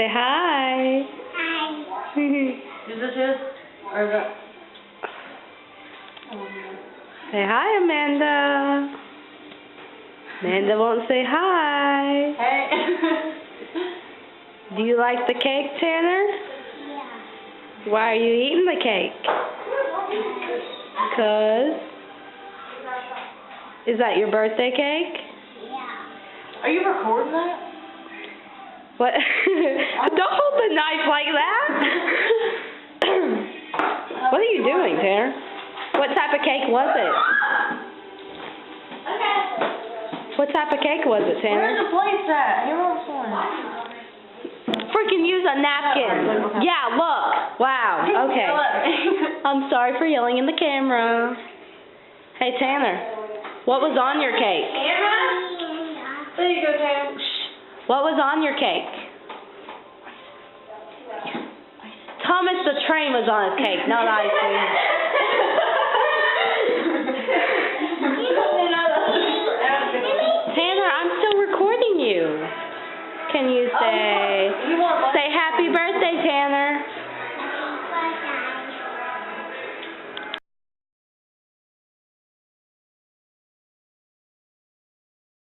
Say hi. Hi. Is this his? Or is that? Say hi, Amanda. Amanda won't say hi. Hey. Do you like the cake, Tanner? Yeah. Why are you eating the cake? 'Cause? Is that your birthday cake? Yeah. Are you recording that? What? Don't hold the knife like that. What are you doing, Tanner? What type of cake was it? What type of cake was it, Tanner? Where's the plates at? Here on this one. Freaking use a napkin. Yeah, look. Wow. Okay. I'm sorry for yelling in the camera. Hey, Tanner. What was on your cake? There you go, Tam. What was on your cake? Thomas the Train was on his cake, not icing.